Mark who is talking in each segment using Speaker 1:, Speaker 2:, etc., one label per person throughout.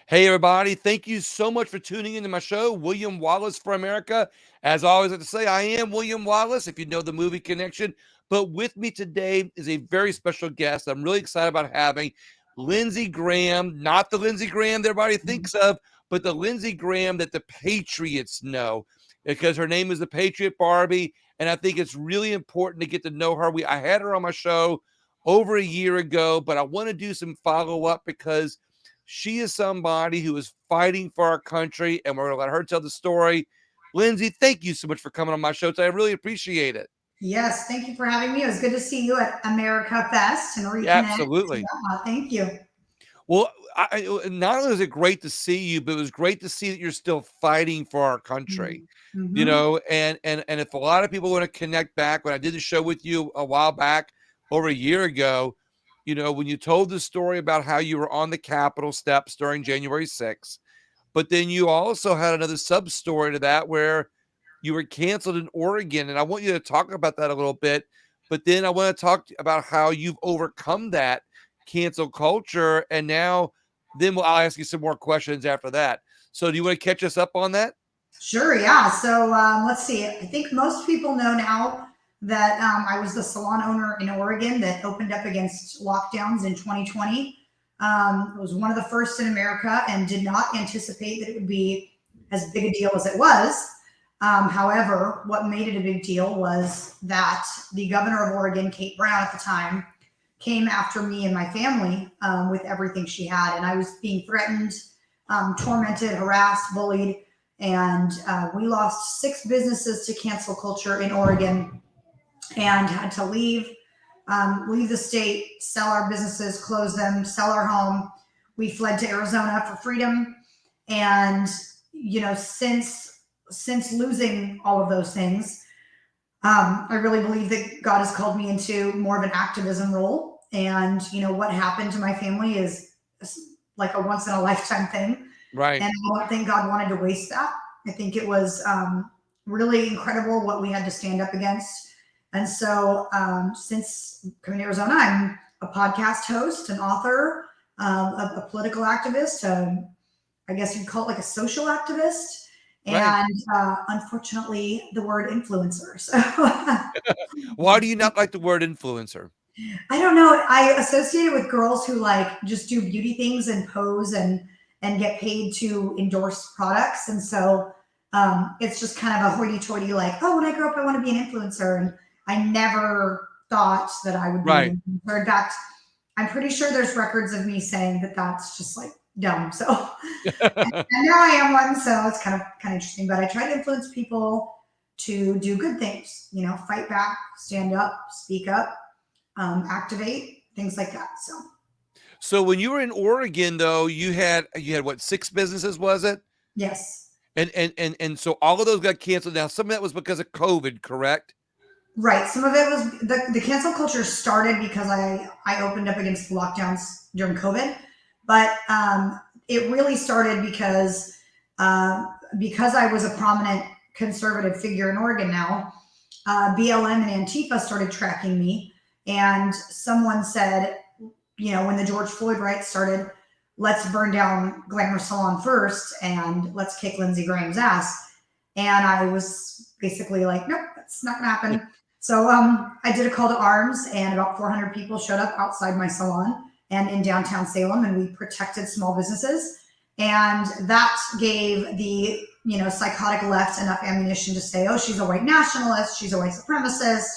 Speaker 1: Hey, everybody. Thank you so much for tuning into my show, William Wallace for America. As I always like to say, I am William Wallace, if you know the movie connection. But with me today is a very special guest I'm really excited about having, Lindsey Graham, not the Lindsey Graham that everybody thinks of, but the Lindsey Graham that the Patriots know, because her name is the Patriot Barbie. And I think it's really important to get to know her. I had her on my show over a year ago, but I want to do some follow up because she is somebody who is fighting for our country, and we're going to let her tell the story. Lindsey, thank you so much for coming on my show today. I really appreciate it.
Speaker 2: Yes, thank you for having me. It was good to see you at America Fest and
Speaker 1: Yeah,
Speaker 2: reconnect.
Speaker 1: absolutely.
Speaker 2: Yeah, thank you.
Speaker 1: Well, not only is it great to see you, but it was great to see that you're still fighting for our country.
Speaker 2: Mm-hmm.
Speaker 1: And if a lot of people want to connect back, when I did the show with you a while back, over a year ago, when you told the story about how you were on the Capitol steps during January 6th, but then you also had another sub story to that where you were canceled in Oregon. And I want you to talk about that a little bit. But then I want to talk about how you've overcome that cancel culture. And now, I'll ask you some more questions after that. So, do you want to catch us up on that?
Speaker 2: Sure, yeah. So let's see. I think most people know now that I was the salon owner in Oregon that opened up against lockdowns in 2020. It was one of the first in America and did not anticipate that it would be as big a deal as it was. However, what made it a big deal was that the governor of Oregon, Kate Brown at the time, came after me and my family with everything she had. And I was being threatened, tormented, harassed, bullied. And we lost 6 businesses to cancel culture in Oregon and had to leave the state, sell our businesses, close them, sell our home. We fled to Arizona for freedom. And, since losing all of those things, I really believe that God has called me into more of an activism role. And, what happened to my family is like a once in a lifetime thing.
Speaker 1: Right.
Speaker 2: And I don't think God wanted to waste that. I think it was really incredible what we had to stand up against. And so, since coming to Arizona, I'm a podcast host, an author, a political activist. I guess you'd call it like a social activist.
Speaker 1: Right.
Speaker 2: And unfortunately, the word influencer. So
Speaker 1: Why do you not like the word influencer?
Speaker 2: I don't know. I associate it with girls who like just do beauty things and pose and get paid to endorse products, and so it's just kind of a hoity-toity like, oh, when I grow up, I want to be an influencer, and I never thought that I would be
Speaker 1: Right.
Speaker 2: an influencer. In fact, I'm pretty sure there's records of me saying that that's just like dumb. So, and now I am one, so it's kind of interesting. But I try to influence people to do good things. Fight back, stand up, speak up, activate, things like that. So
Speaker 1: So, when you were in Oregon, though, you had what, 6 businesses, was it?
Speaker 2: yes,
Speaker 1: And so all of those got canceled. Now, some of that was because of COVID, correct?
Speaker 2: right. Some of it was the cancel culture started because I opened up against the lockdowns during COVID, but it really started because I was a prominent conservative figure in Oregon now. BLM and Antifa started tracking me, and someone said, when the George Floyd riots started, let's burn down Glamour Salon first and let's kick Lindsey Graham's ass. And I was basically like, nope, that's not gonna happen. So I did a call to arms, and about 400 people showed up outside my salon and in downtown Salem, and we protected small businesses. And that gave the psychotic left enough ammunition to say, oh, she's a white nationalist, she's a white supremacist,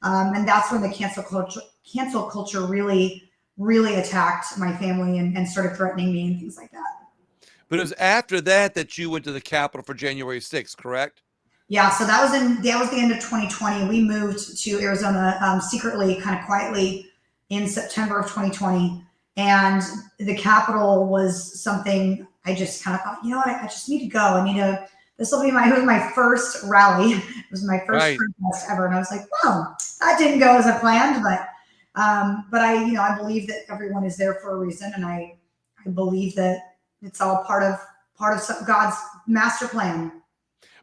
Speaker 2: and that's when the cancel culture really attacked my family and started threatening me and things like that.
Speaker 1: But it was after that you went to the Capitol for January 6th, correct?
Speaker 2: Yeah, so that was the end of 2020. We moved to Arizona secretly, kind of quietly, in September of 2020, and the Capitol was something I just kind of thought, you know what, I just need to go. I need to. This will be it was my first rally. It was my first
Speaker 1: Right.
Speaker 2: protest ever, and I was like, wow, that didn't go as I planned, but I believe that everyone is there for a reason, and I believe that it's all part of God's master plan.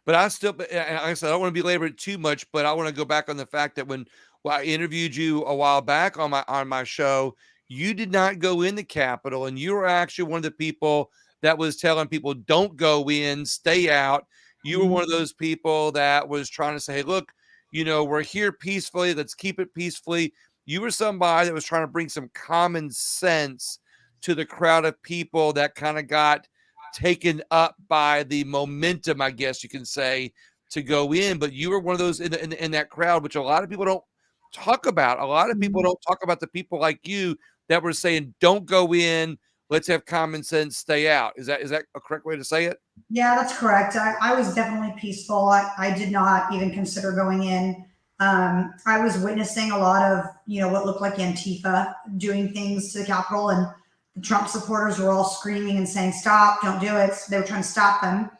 Speaker 1: But I still, and like I said, I don't want to belabor it too much, but I want to go back on the fact that when I interviewed you a while back on my show, you did not go in the Capitol, and you were actually one of the people that was telling people, don't go in, stay out. You were one of those people that was trying to say, hey, look, we're here peacefully. Let's keep it peacefully. You were somebody that was trying to bring some common sense to the crowd of people that kind of got taken up by the momentum, I guess you can say, to go in. But you were one of those in that crowd, which a lot of people don't talk about. A lot of people don't talk about the people like you that were saying, don't go in. Let's have common sense, stay out. Is that a correct way to say it?
Speaker 2: Yeah, that's correct. I was definitely peaceful. I did not even consider going in. I was witnessing a lot of, what looked like Antifa doing things to the Capitol, and the Trump supporters were all screaming and saying, "Stop! Don't do it!" They were trying to stop them.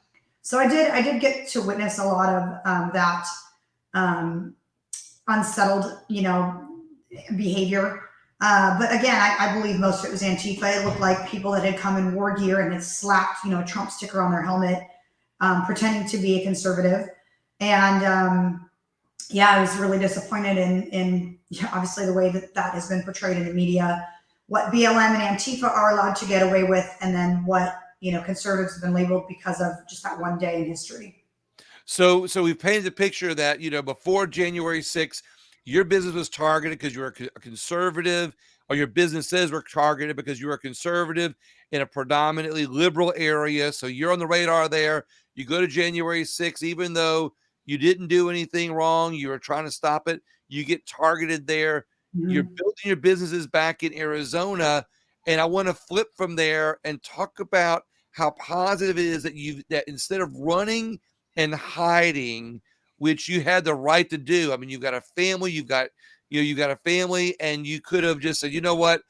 Speaker 2: So I did get to witness a lot of that unsettled, behavior. But again, I believe most of it was Antifa. It looked like people that had come in war gear and had slapped, a Trump sticker on their helmet, pretending to be a conservative. And yeah, I was really disappointed in obviously the way that has been portrayed in the media, what BLM and Antifa are allowed to get away with, and then what conservatives have been labeled because of just that one day in history.
Speaker 1: So we've painted the picture that, before January 6th, your business was targeted because you were a conservative, or your businesses were targeted because you were a conservative in a predominantly liberal area. So you're on the radar there. You go to January 6th, even though you didn't do anything wrong, you were trying to stop it, you get targeted there. You're building your businesses back in Arizona. And I want to flip from there and talk about how positive it is that instead of running and hiding, which you had the right to do. I mean, you've got a family, you've got a family, and you could have just said, you know what?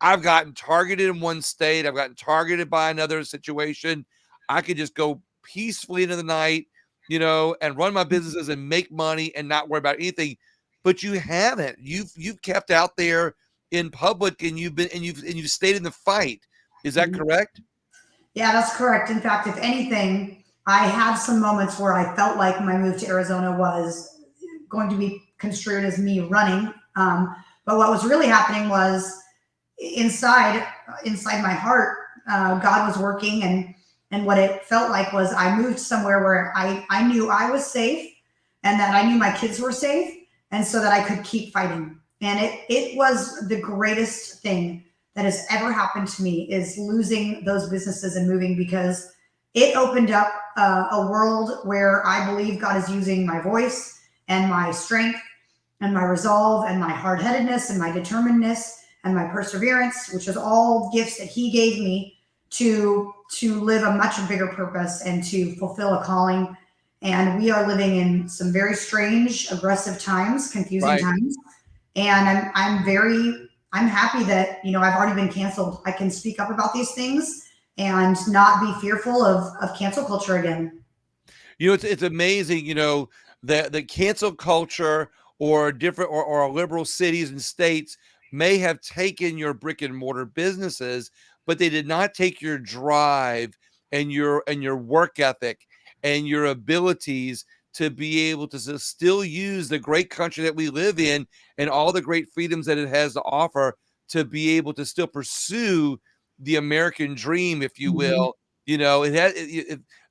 Speaker 1: I've gotten targeted in one state, I've gotten targeted by another situation. I could just go peacefully into the night, and run my businesses and make money and not worry about anything. But you haven't. You've kept out there in public, and you've stayed in the fight. Is that correct?
Speaker 2: Yeah, that's correct. In fact, if anything, I had some moments where I felt like my move to Arizona was going to be construed as me running. But what was really happening was inside my heart, God was working, and what it felt like was I moved somewhere where I knew I was safe, and that I knew my kids were safe, and so that I could keep fighting. And it was the greatest thing that has ever happened to me, is losing those businesses and moving, because it opened up a world where I believe God is using my voice and my strength and my resolve and my hard-headedness and my determinedness and my perseverance, which is all gifts that he gave me to live a much bigger purpose and to fulfill a calling. And we are living in some very strange, aggressive times, confusing times. And I'm happy that, I've already been canceled. I can speak up about these things and not be fearful of cancel culture again.
Speaker 1: It's amazing, that the cancel culture or different or liberal cities and states may have taken your brick and mortar businesses, but they did not take your drive and your work ethic and your abilities to be able to still use the great country that we live in and all the great freedoms that it has to offer, to be able to still pursue the American dream, if you will.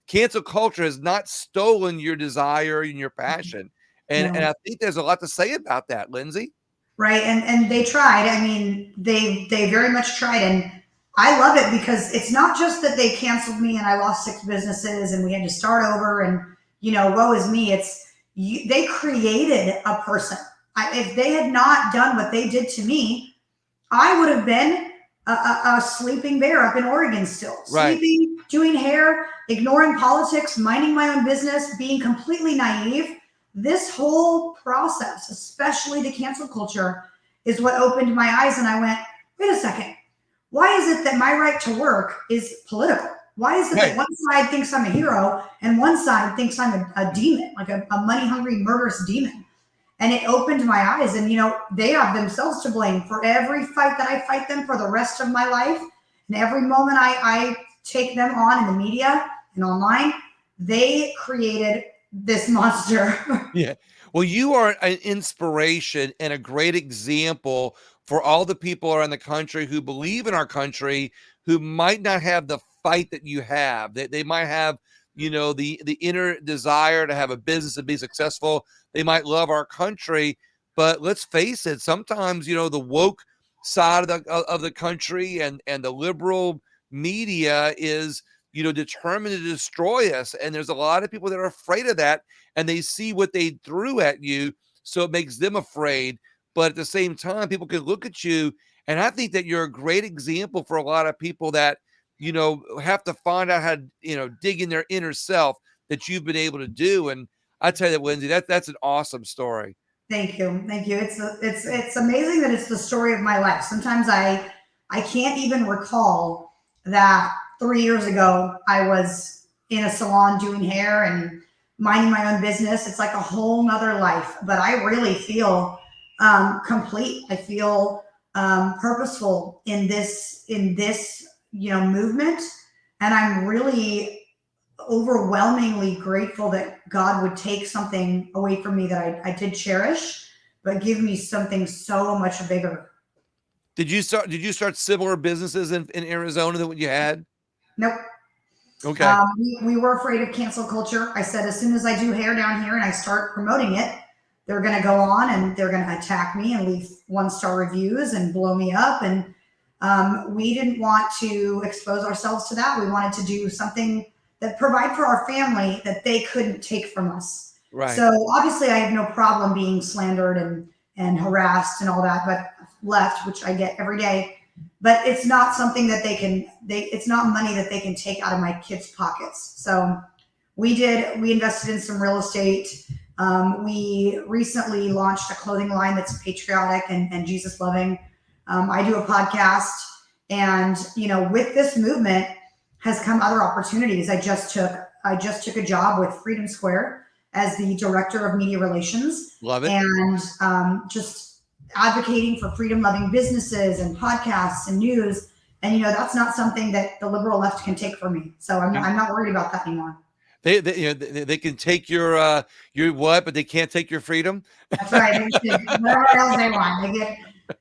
Speaker 1: Cancel culture has not stolen your desire and your passion. And I think there's a lot to say about that, Lindsey.
Speaker 2: Right. And they tried. I mean, they very much tried. And I love it, because it's not just that they canceled me and I lost 6 businesses and we had to start over and, woe is me. They created a person. If they had not done what they did to me, I would have been a sleeping bear up in Oregon still, sleeping, doing hair, ignoring politics, minding my own business, being completely naive. This whole process, especially the cancel culture, is what opened my eyes. And I went, wait a second. Why is it that my right to work is political? Why is it that one side thinks I'm a hero and one side thinks I'm a demon, like a money-hungry, murderous demon? And it opened my eyes. And, they have themselves to blame for every fight that I fight them for the rest of my life. And every moment I take them on in the media and online, they created this monster.
Speaker 1: Yeah. Well, you are an inspiration and a great example for all the people around the country who believe in our country, who might not have the fight that you have. They might have, the inner desire to have a business and be successful. They might love our country, but let's face it, sometimes, the woke side of the country and the liberal media is, determined to destroy us. And there's a lot of people that are afraid of that, and they see what they threw at you, so it makes them afraid. But at the same time, people can look at you, and I think that you're a great example for a lot of people that, have to find out how to, dig in their inner self, that you've been able to do. And I tell you that, Lindsey, that's an awesome story.
Speaker 2: Thank you, thank you. It's amazing that it's the story of my life. Sometimes I can't even recall that 3 years ago I was in a salon doing hair and minding my own business. It's like a whole nother life, but I really feel complete. I feel purposeful in this movement, and I'm really overwhelmingly grateful that God would take something away from me that I did cherish, but give me something so much bigger.
Speaker 1: Did you start similar businesses in Arizona than what you had?
Speaker 2: Nope.
Speaker 1: Okay.
Speaker 2: We were afraid of cancel culture. I said, as soon as I do hair down here and I start promoting it, they're going to go on and they're going to attack me and leave 1-star reviews and blow me up. And we didn't want to expose ourselves to that. We wanted to do something that provide for our family that they couldn't take from us.
Speaker 1: Right.
Speaker 2: So obviously I have no problem being slandered and harassed and all that, but left, which I get every day. But it's not something that it's not money that they can take out of my kids' pockets. So we invested in some real estate. We recently launched a clothing line that's patriotic and Jesus loving. I do a podcast, and with this movement has come other opportunities. I just took a job with Freedom Square as the director of media relations.
Speaker 1: Love it.
Speaker 2: And just advocating for freedom loving businesses and podcasts and news. And that's not something that the liberal left can take from me. So I'm not worried about that anymore.
Speaker 1: They can take your what, but they can't take your freedom.
Speaker 2: That's right. They can whatever else they want.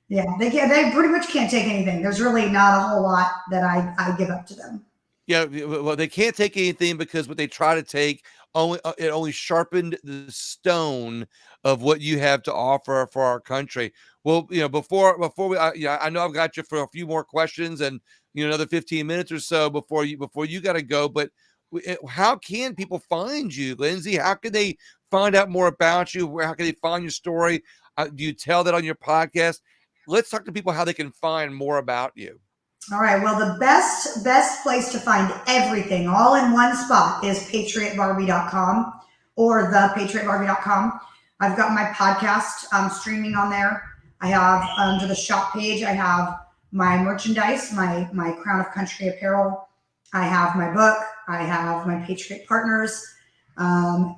Speaker 2: They pretty much can't take anything. There's really not a whole lot that I give up to them.
Speaker 1: Yeah, well, they can't take anything, because what they try to take only sharpened the stone of what you have to offer for our country. Well, before we, I know I've got you for a few more questions, and another 15 minutes or so before you got to go. But how can people find you, Lindsey? How can they find out more about you? How can they find your story? Do you tell that on your podcast? Let's talk to people how they can find more about you.
Speaker 2: All right. Well, the best place to find everything all in one spot is patriotbarbie.com or thepatriotbarbie.com. I've got my podcast streaming on there. I have under the shop page, I have my merchandise, my Crown of Country apparel. I have my book. I have my Patriot Partners.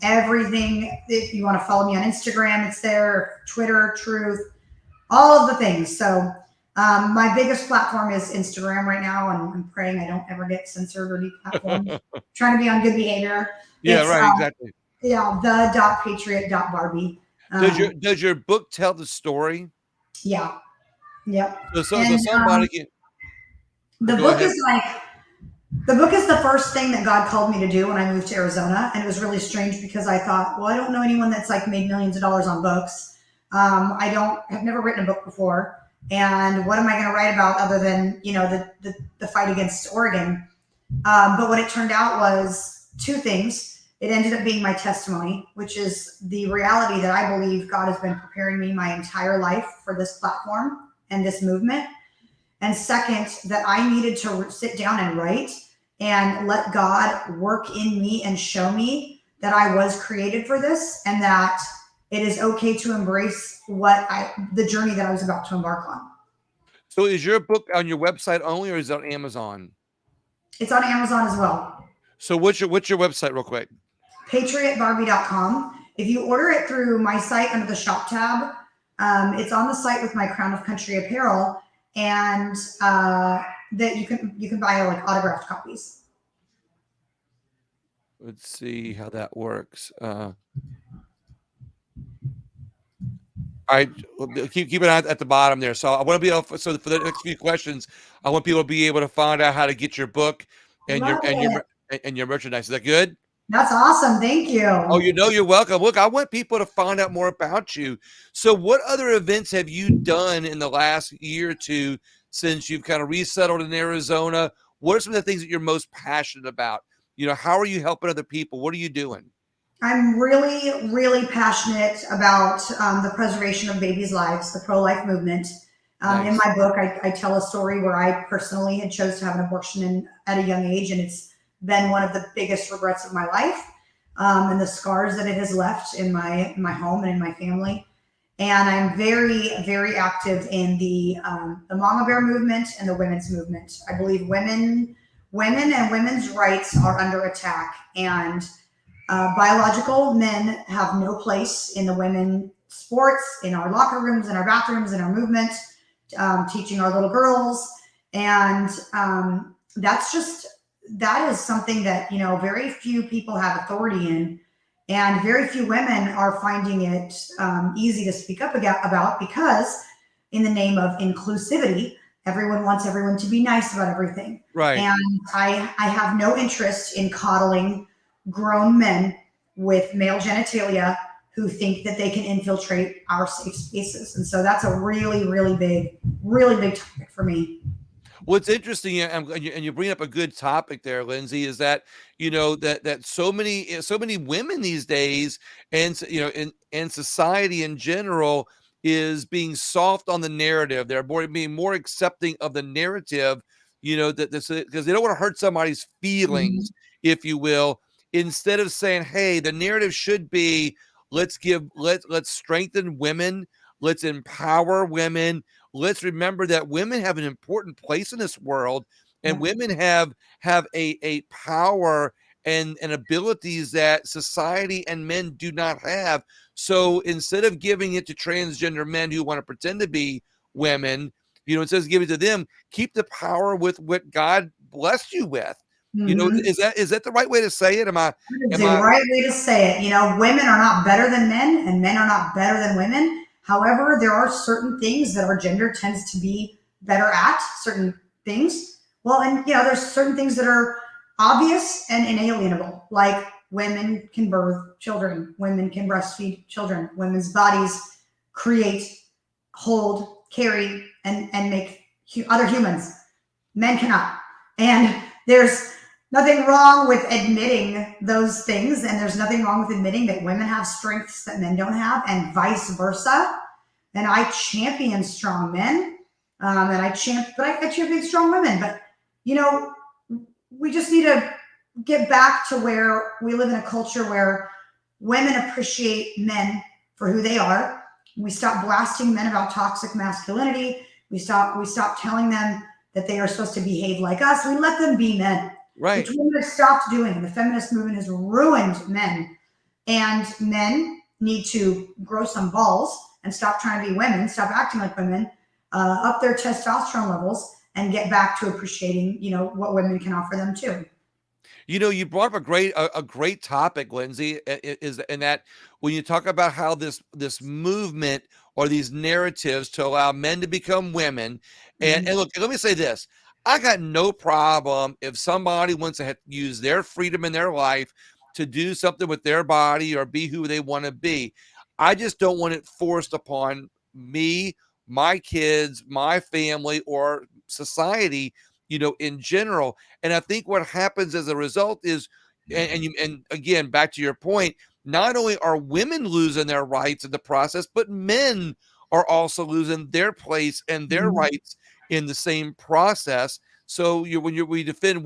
Speaker 2: Everything. If you want to follow me on Instagram, it's there. Twitter, Truth, all of the things. So my biggest platform is Instagram right now, and I'm praying I don't ever get censored or deplatformed. Trying to be on good behavior.
Speaker 1: Yeah, right, exactly.
Speaker 2: Yeah, the.patriot.barbie.
Speaker 1: Does your book tell the story?
Speaker 2: Yeah. Yep.
Speaker 1: So somebody can.
Speaker 2: The book is the first thing that God called me to do when I moved to Arizona, and it was really strange because I thought, well, I don't know anyone that's like made millions of dollars on books. I've never written a book before. And what am I going to write about other than, the fight against Oregon? But what it turned out was two things. It ended up being my testimony, which is the reality that I believe God has been preparing me my entire life for this platform and this movement. And second, that I needed to sit down and write and let God work in me and show me that I was created for this, and that it is okay to embrace the journey that I was about to embark on.
Speaker 1: So is your book on your website only, or is it on Amazon?
Speaker 2: It's on Amazon as well.
Speaker 1: So what's your website real quick?
Speaker 2: patriotbarbie.com. If you order it through my site under the shop tab, it's on the site with my Crown of Country apparel, and that you can buy like autographed copies.
Speaker 1: Let's see how that works. All right, well, keep an eye at the bottom there. So I want to be able, so for the next few questions, I want people to be able to find out how to get your book and
Speaker 2: Love it.
Speaker 1: your merchandise. Is that good?
Speaker 2: That's awesome. Thank
Speaker 1: Oh,
Speaker 2: you.
Speaker 1: you're welcome. Look, I want people to find out more about you. So, what other events have you done in the last year or two since you've kind of resettled in Arizona? What are some of the things that you're most passionate about? How are you helping other people? What are you doing?
Speaker 2: I'm really, really passionate about the preservation of babies' lives, the pro-life movement. In
Speaker 1: Nice.
Speaker 2: my book, I tell a story where I personally had chose to have an abortion at a young age, and it's been one of the biggest regrets of my life, and the scars that it has left in my home and in my family. And I'm very, very active in the Mama Bear movement and the women's movement. I believe women and women's rights are under attack, and biological men have no place in the women sports, in our locker rooms, in our bathrooms, in our movement, teaching our little girls. And that is something that, very few people have authority in. And very few women are finding it easy to speak up about, because in the name of inclusivity, everyone wants everyone to be nice about everything.
Speaker 1: Right.
Speaker 2: And I have no interest in coddling grown men with male genitalia who think that they can infiltrate our safe spaces. And so that's a really, really big topic for me.
Speaker 1: What's interesting, and you bring up a good topic there, Lindsay, is that that so many women these days, and in society in general, is being soft on the narrative. They're being more accepting of the narrative. That this, because they don't want to hurt somebody's
Speaker 2: Mhm.
Speaker 1: feelings, if you will. Instead of saying, "Hey, the narrative should be, let's strengthen women, let's empower women." Let's remember that women have an important place in this world, and
Speaker 2: Yep.
Speaker 1: women have a power and abilities that society and men do not have. So instead of giving it to transgender men who want to pretend to be women, instead of giving it to them, keep the power with what God blessed you with.
Speaker 2: Mhm.
Speaker 1: Is that the right way to say it?
Speaker 2: That is
Speaker 1: Am
Speaker 2: the
Speaker 1: I
Speaker 2: right way to say it. Women are not better than men, and men are not better than women. However, there are certain things that our gender tends to be better at, certain things. Well, and there's certain things that are obvious and inalienable, like women can birth children, women can breastfeed children, women's bodies create, hold, carry, and make other humans. Men cannot. And there's nothing wrong with admitting those things. And there's nothing wrong with admitting that women have strengths that men don't have, and vice versa. And I champion strong men. I champion strong women. But, you know, we just need to get back to where we live in a culture where women appreciate men for who they are. We stop blasting men about toxic masculinity. We stop telling them that they are supposed to behave like us. We let them be men, which
Speaker 1: right?
Speaker 2: women have stopped doing. The feminist movement has ruined men. And men need to grow some balls and stop trying to be women, stop acting like women, up their testosterone levels, and get back to appreciating, what women can offer them too.
Speaker 1: You brought up a great topic, Lindsay. Is in that when you talk about how this movement or these narratives to allow men to become women, and
Speaker 2: Mhm.
Speaker 1: look, let me say this: I got no problem if somebody wants to use their freedom in their life to do something with their body or be who they want to be. I just don't want it forced upon me, my kids, my family, or society. In general. And I think what happens as a result is, and again, back to your point, not only are women losing their rights in the process, but men are also losing their place and their
Speaker 2: Mhm.
Speaker 1: rights in the same process. So we defend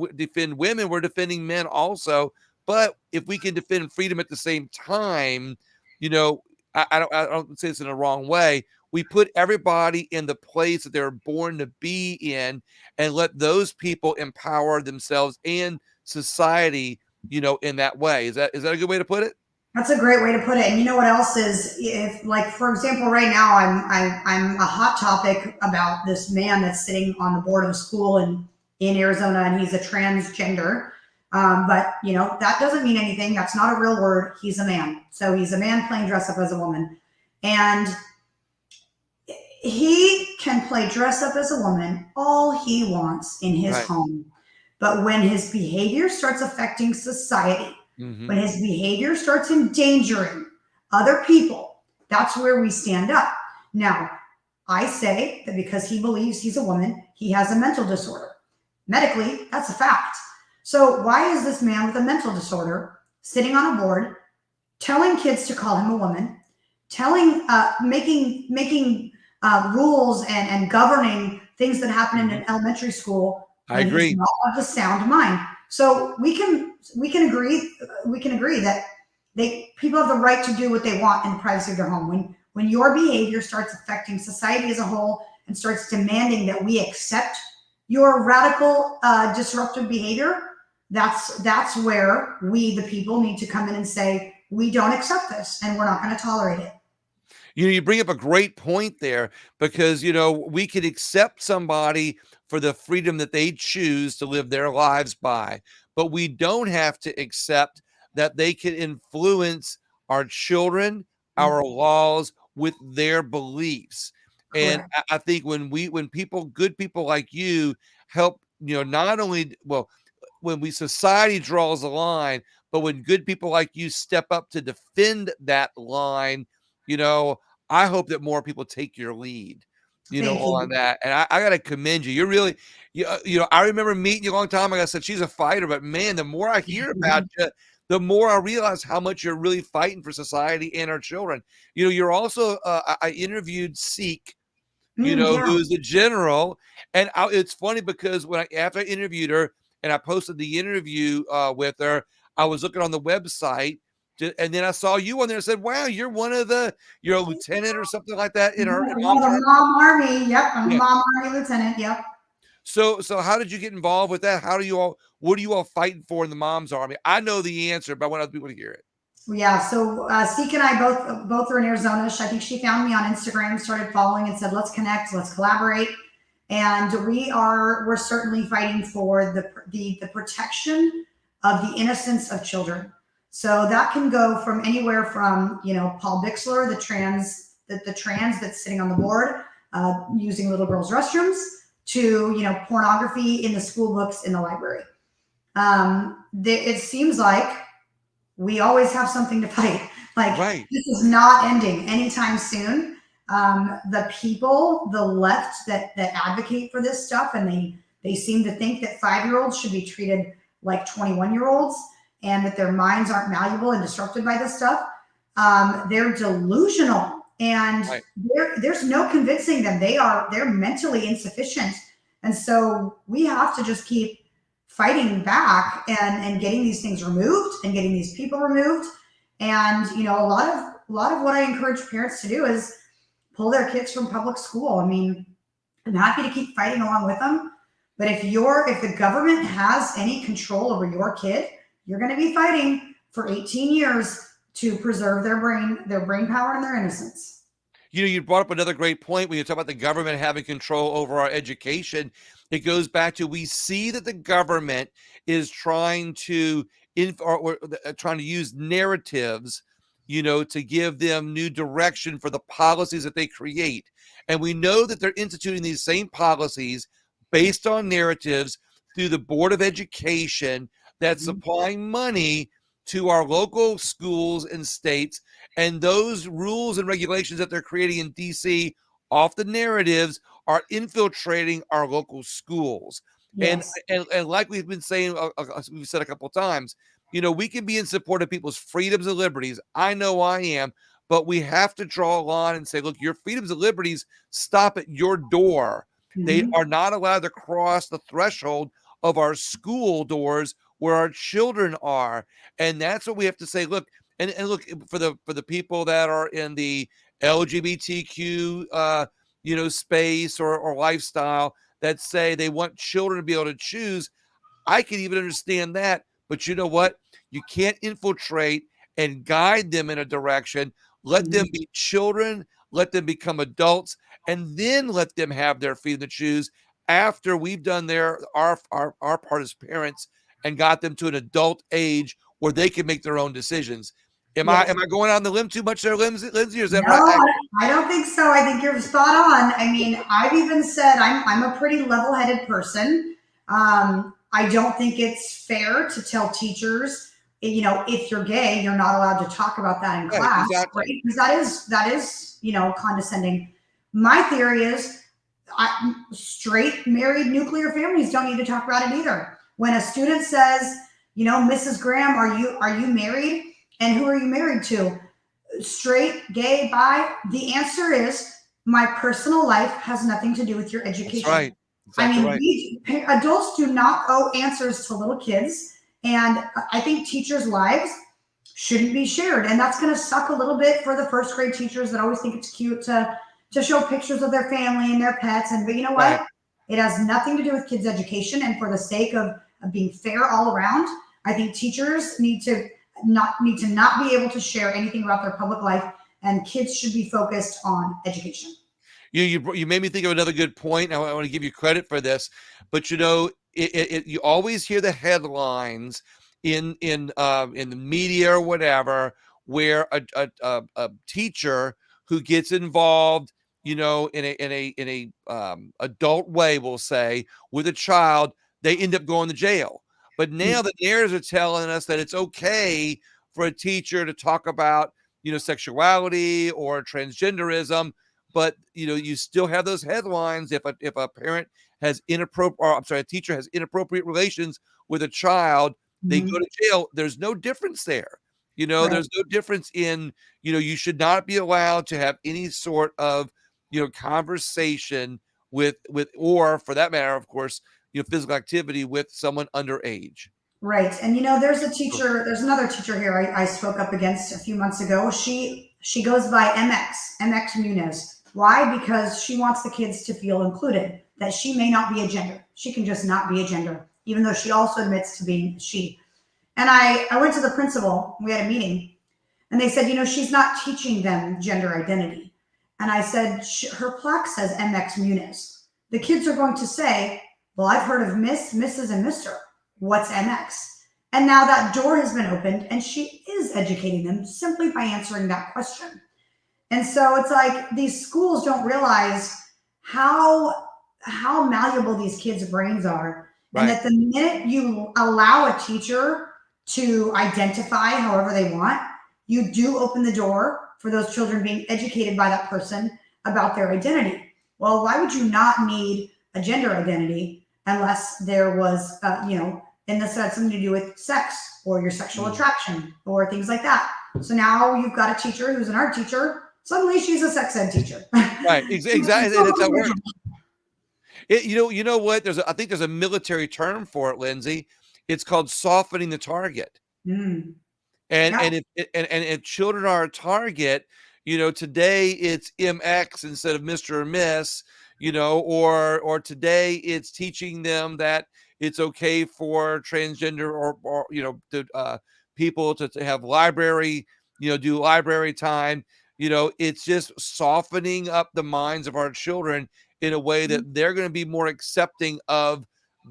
Speaker 1: women, we're defending men also. But if we can defend freedom at the same time, you know, I don't say this in a wrong way. We put everybody in the place that they're born to be in, and let those people empower themselves and society, in that way. Is that a good way to put it?
Speaker 2: That's a great way to put it. And you know what else is, if, like, for example, right now I'm a hot topic about this man that's sitting on the board of a school in Arizona, and he's a transgender. But that doesn't mean anything. That's not a real word. He's a man, so he's a man playing dress up as a woman. And he can play dress up as a woman all he wants in his
Speaker 1: Right.
Speaker 2: home. But when his behavior starts affecting society,
Speaker 1: Hmm.
Speaker 2: when his behavior starts endangering other people, that's where we stand up. Now, I say that because he believes he's a woman, he has a mental disorder. Medically, that's a fact. So, why is this man with a mental disorder sitting on a board telling kids to call him a woman, making rules and governing things that happen in
Speaker 1: Hmm.
Speaker 2: an elementary school
Speaker 1: I
Speaker 2: when he's
Speaker 1: agree.
Speaker 2: not of the sound mind? So we can agree that people have the right to do what they want in the privacy of their home. When your behavior starts affecting society as a whole and starts demanding that we accept your radical disruptive behavior, that's where we, the people, need to come in and say, we don't accept this and we're not going to tolerate it.
Speaker 1: You bring up a great point there because, we could accept somebody for the freedom that they choose to live their lives by, but we don't have to accept that they can influence our children, our laws with their beliefs. And
Speaker 2: Correct.
Speaker 1: I think when people, good people like you help, not only, well, when society draws a line, but when good people like you step up to defend that line, you know, I hope that more people take your lead,
Speaker 2: Thank
Speaker 1: on
Speaker 2: you.
Speaker 1: that. And I got to commend you. You're really, I remember meeting you a long time ago. I said, she's a fighter, but man, the more I hear about you, the more I realize how much you're really fighting for society and our children. You're also, I interviewed Sikh,
Speaker 2: Yeah.
Speaker 1: who's the general. And it's funny because after I interviewed her and I posted the interview with her, I was looking on the website and then I saw you on there and said, wow, you're a lieutenant or something like that in
Speaker 2: One of
Speaker 1: mom's
Speaker 2: the
Speaker 1: army.
Speaker 2: mom army. Yep. I'm a
Speaker 1: Yeah.
Speaker 2: mom army lieutenant. Yep.
Speaker 1: So how did you get involved with that? What are you all fighting for in the mom's army? I know the answer, but I want other people to hear it.
Speaker 2: Yeah. So Seek and I both are in Arizona. I think she found me on Instagram, started following, and said, "Let's connect, let's collaborate." And we're certainly fighting for the protection of the innocence of children. So that can go from anywhere from Paul Bixler, the trans that's sitting on the board using little girls' restrooms, to pornography in the school books in the library. It seems like we always have something to fight. Like,
Speaker 1: Right.
Speaker 2: this is not ending anytime soon. The people, the left that advocate for this stuff, and they seem to think that 5-year-olds should be treated like 21-year-olds, and that their minds aren't malleable and disrupted by this stuff. They're delusional, and
Speaker 1: Right.
Speaker 2: there's no convincing them. They're mentally insufficient, and so we have to just keep fighting back and getting these things removed and getting these people removed. And a lot of what I encourage parents to do is pull their kids from public school. I mean, I'm happy to keep fighting along with them, but if the government has any control over your kid, you're going to be fighting for 18 years to preserve their brain power and their innocence.
Speaker 1: You brought up another great point when you talk about the government having control over our education. It goes back to, we see that the government is trying to trying to use narratives, to give them new direction for the policies that they create. And we know that they're instituting these same policies based on narratives through the Board of Education that's
Speaker 2: Mhm.
Speaker 1: supplying money to our local schools and states, and those rules and regulations that they're creating in DC off the narratives are infiltrating our local schools. And
Speaker 2: Yes.
Speaker 1: and like we've been saying, we've said a couple of times, we can be in support of people's freedoms and liberties. I know I am, but we have to draw a line and say, look, your freedoms and liberties stop at your door. They
Speaker 2: Mhm.
Speaker 1: are not allowed to cross the threshold of our school doors where our children are. And that's what we have to say. Look, and look, for the people that are in the LGBTQ space or lifestyle, that say they want children to be able to choose. I can even understand that, but you know what? You can't infiltrate and guide them in a direction. Let them
Speaker 2: Mhm.
Speaker 1: be children, let them become adults, and then let them have their freedom to choose after we've done our part as parents and got them to an adult age where they can make their own decisions. Am I
Speaker 2: Yes.
Speaker 1: am I going on the limb too much there, Lindsay, or is that
Speaker 2: No,
Speaker 1: right?
Speaker 2: I don't think so. I think you're spot on. I mean, I've even said I'm a pretty level-headed person. I don't think it's fair to tell teachers, if you're gay, you're not allowed to talk about that in
Speaker 1: Right,
Speaker 2: class, right?
Speaker 1: exactly.
Speaker 2: Because that is condescending. My theory is, straight married nuclear families don't need to talk about it either. When a student says, Mrs. Graham, are you married? And who are you married to? Straight, gay, bi? The answer is, my personal life has nothing to do with your
Speaker 1: That's
Speaker 2: education.
Speaker 1: right.
Speaker 2: I
Speaker 1: Exactly
Speaker 2: mean,
Speaker 1: right.
Speaker 2: adults do not owe answers to little kids. And I think teachers' lives shouldn't be shared. And that's going to suck a little bit for the first grade teachers that always think it's cute to show pictures of their family and their pets. But you know
Speaker 1: Right.
Speaker 2: what? It has nothing to do with kids' education. And for the sake of being fair all around, I think teachers need to not be able to share anything about their public life, and kids should be focused on education.
Speaker 1: You made me think of another good point. I want to give you credit for this, but you always hear the headlines in the media or whatever, where a teacher who gets involved, in a adult way, we'll say, with a child, they end up going to jail. But now the narratives are telling us that it's okay for a teacher to talk about sexuality or transgenderism, but you still have those headlines. If a parent has inappropriate, or I'm sorry, a teacher has inappropriate relations with a child, they go
Speaker 2: Mhm.
Speaker 1: to jail. There's no difference there.
Speaker 2: Right.
Speaker 1: There's no difference in, you should not be allowed to have any sort of, conversation or for that matter, of course, physical activity with someone underage.
Speaker 2: Right. And there's another teacher here I spoke up against a few months ago. She goes by MX Munez. Why? Because she wants the kids to feel included, that she may not be a gender. She can just not be a gender, even though she also admits to being she. And I went to the principal, we had a meeting, and they said, she's not teaching them gender identity. And I said, her plaque says MX Munez. The kids are going to say, well, I've heard of Miss, Mrs., and Mr. What's MX? And now that door has been opened, and she is educating them simply by answering that question. And so it's like these schools don't realize how malleable these kids' brains are. And
Speaker 1: Right.
Speaker 2: that the minute you allow a teacher to identify however they want, you do open the door for those children being educated by that person about their identity. Well, why would you not need a gender identity unless there was, unless it had something to do with sex or your sexual
Speaker 1: Mm.
Speaker 2: attraction or things like that? So now you've got a teacher who's an art teacher. Suddenly she's a sex ed teacher.
Speaker 1: Right. Exactly. That's how it works.
Speaker 2: Original.
Speaker 1: You know what? I think there's a military term for it, Lindsay. It's called softening the target.
Speaker 2: Mm,
Speaker 1: And
Speaker 2: yeah,
Speaker 1: if children are a target, today it's MX instead of Mr. or Miss, or today it's teaching them that it's okay for transgender or people to have library, do library time. It's just softening up the minds of our children in a way that they're going to be more accepting of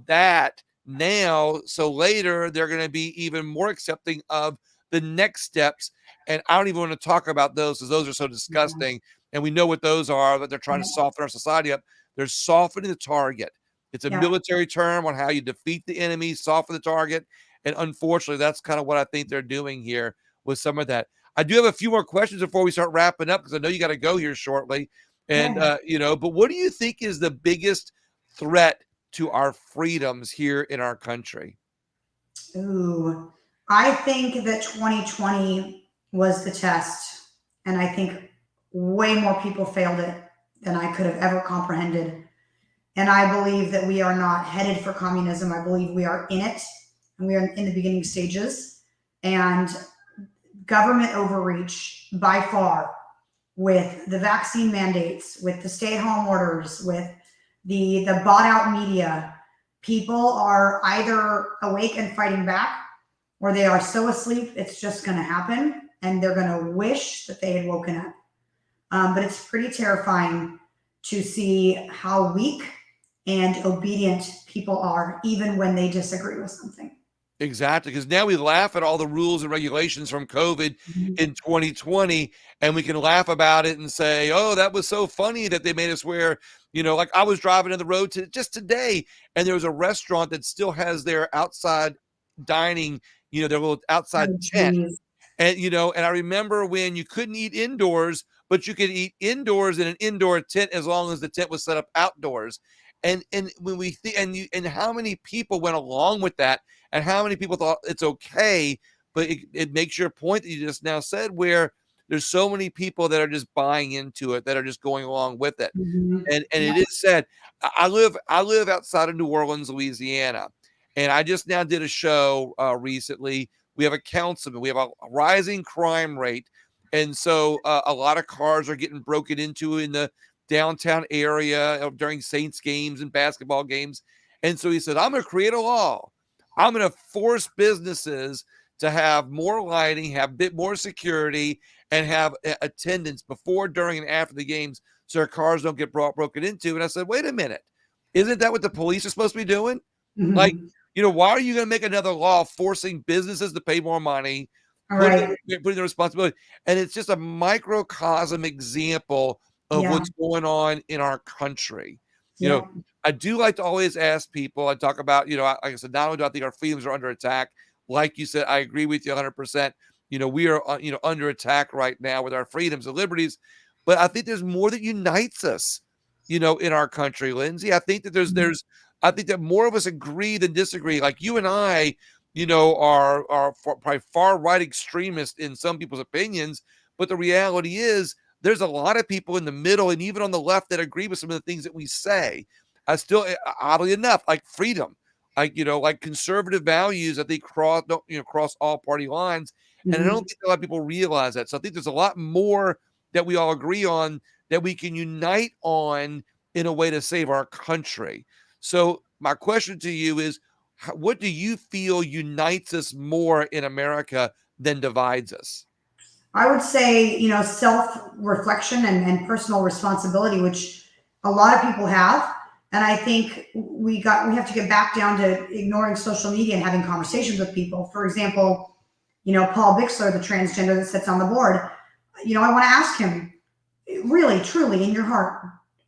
Speaker 1: that now. So later they're going to be even more accepting of the next steps. And I don't even want to talk about those because those are so
Speaker 2: yeah,
Speaker 1: disgusting. And we know what those are, that they're trying to
Speaker 2: yeah,
Speaker 1: soften our society up. They're softening the target. It's a
Speaker 2: yeah.
Speaker 1: military term on how you defeat the enemy, soften the target. And unfortunately, that's kind of what I think they're doing here with some of that. I do have a few more questions before we start wrapping up because I know you got to go here shortly. And,
Speaker 2: Yeah.
Speaker 1: but what do you think is the biggest threat to our freedoms here in our country?
Speaker 2: Ooh, I think that 2020 was the test, and I think way more people failed it than I could have ever comprehended. And I believe that we are not headed for communism. I believe we are in it, and we are in the beginning stages. And government overreach by far, with the vaccine mandates, with the stay-at-home orders, with the bought-out media. People are either awake and fighting back, or they are so asleep it's just going to happen, and they're going to wish that they had woken up. But it's pretty terrifying to see how weak and obedient people are, even when they disagree with something.
Speaker 1: Exactly, because now we laugh at all the rules and regulations from COVID in 2020, and we can laugh about it and say, "Oh, that was so funny that they made us wear," like I was driving on the road just today, and there was a restaurant that still has their outside dining, their little outside
Speaker 2: Oh,
Speaker 1: tent.
Speaker 2: geez.
Speaker 1: And I remember when you couldn't eat indoors, but you could eat indoors in an indoor tent as long as the tent was set up outdoors. And when we think and how many people went along with that, and how many people thought it's okay, but it makes your point that you just now said, where there's so many people that are just buying into it, that are just going along with it. And
Speaker 2: Yeah.
Speaker 1: it is said, I live outside of New Orleans, Louisiana, and I just now did a show recently. We have a councilman. We have a rising crime rate, and so a lot of cars are getting broken into in the downtown area during Saints games and basketball games. And so he said, "I'm going to create a law. I'm going to force businesses to have more lighting, have a bit more security, and have attendance before, during, and after the games, so our cars don't get broken into." And I said, "Wait a minute, isn't that what the police are supposed to be doing? Like,
Speaker 2: Mhm.
Speaker 1: why are you going to make another law forcing businesses to pay more money,
Speaker 2: All
Speaker 1: putting
Speaker 2: right.
Speaker 1: putting the responsibility?" And it's just a microcosm example of
Speaker 2: Yeah.
Speaker 1: what's going on in our country. You know,
Speaker 2: Yeah.
Speaker 1: I do like to always ask people. I talk about, like I said, not only do I think our freedoms are under attack, like you said, I agree with you 100%. We are, under attack right now with our freedoms and liberties, but I think there's more that unites us, in our country, Lindsay. I think that
Speaker 2: Mhm.
Speaker 1: I think that more of us agree than disagree. Like you and I, are probably far right extremists in some people's opinions, but the reality is there's a lot of people in the middle and even on the left that agree with some of the things that we say. I still, oddly enough, like freedom, like conservative values, I think cross all party lines, and I don't
Speaker 2: Mhm.
Speaker 1: think a lot of people realize that. So I think there's a lot more that we all agree on, that we can unite on in a way to save our country. So my question to you is, what do you feel unites us more in America than divides us?
Speaker 2: I would say, self reflection and personal responsibility, which a lot of people have. And I think we have to get back down to ignoring social media and having conversations with people. For example, Paul Bixler, the transgender that sits on the board, I want to ask him, really, truly, in your heart,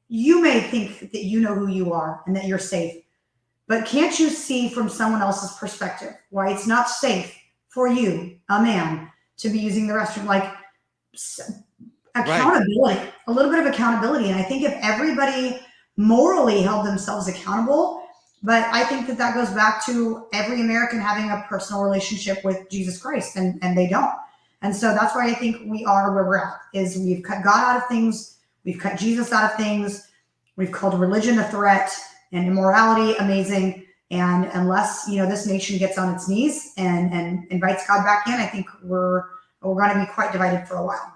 Speaker 2: you may think that you know who you are and that you're safe, but can't you see from someone else's perspective why it's not safe for you, a man, to be using the restroom? Like,
Speaker 1: Right.
Speaker 2: accountability, a little bit of accountability. And I think if everybody morally held themselves accountable, but I think that goes back to every American having a personal relationship with Jesus Christ, and they don't. And so that's why I think we are where we're at, is we've cut God out of things, we've cut Jesus out of things, we've called religion a threat and immorality amazing. And unless, this nation gets on its knees and invites God back in, I think we're going to be quite divided for a while.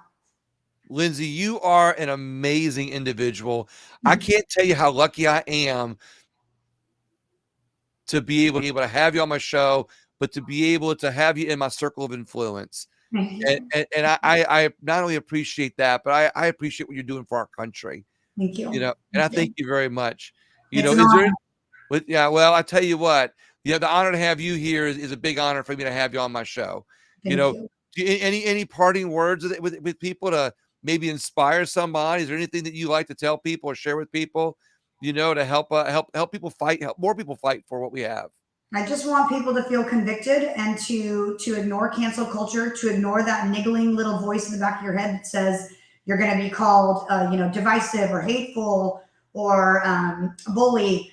Speaker 1: Lindsay, you are an amazing individual. I can't tell you how lucky I am to be able to have you on my show, but to be able to have you in my circle of influence.
Speaker 2: Thank
Speaker 1: And,
Speaker 2: you.
Speaker 1: and, and I not only appreciate that, but I appreciate what you're doing for our country.
Speaker 2: Thank you.
Speaker 1: And I
Speaker 2: Thank
Speaker 1: thank
Speaker 2: you.
Speaker 1: you very much.
Speaker 2: It's an
Speaker 1: Is there?
Speaker 2: honor.
Speaker 1: Yeah, well, I tell you what, the honor to have you here is a big honor for me to have you on my show. You
Speaker 2: Thank
Speaker 1: know,
Speaker 2: you.
Speaker 1: any parting words with people to maybe inspire somebody? Is there anything that you like to tell people or share with people? To help people fight, help more people fight for what we have.
Speaker 2: I just want people to feel convicted and to ignore cancel culture, to ignore that niggling little voice in the back of your head that says you're going to be called, divisive or hateful or bully.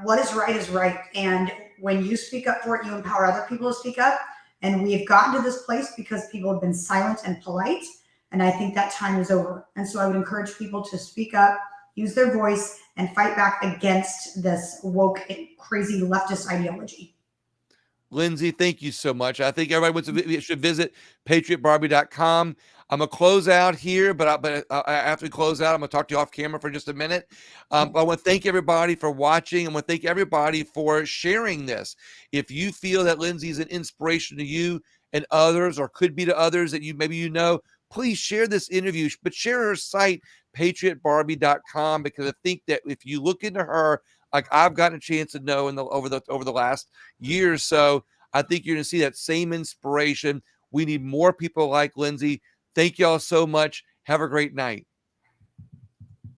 Speaker 2: What is right is right. And when you speak up for it, you empower other people to speak up. And we have gotten to this place because people have been silent and polite. And I think that time is over. And so I would encourage people to speak up, use their voice, and fight back against this woke, crazy leftist ideology.
Speaker 1: Lindsay, thank you so much. I think everybody should visit patriotbarbie.com. I'm going to close out here, but after we close out, I'm going to talk to you off camera for just a minute. But I want to thank everybody for watching. I want to thank everybody for sharing this. If you feel that Lindsay is an inspiration to you and others, or could be to others that please share this interview, but share her site, patriotbarbie.com, because I think that if you look into her, like I've gotten a chance to know over the last year or so, I think you're going to see that same inspiration. We need more people like Lindsey. Thank y'all so much. Have a great night.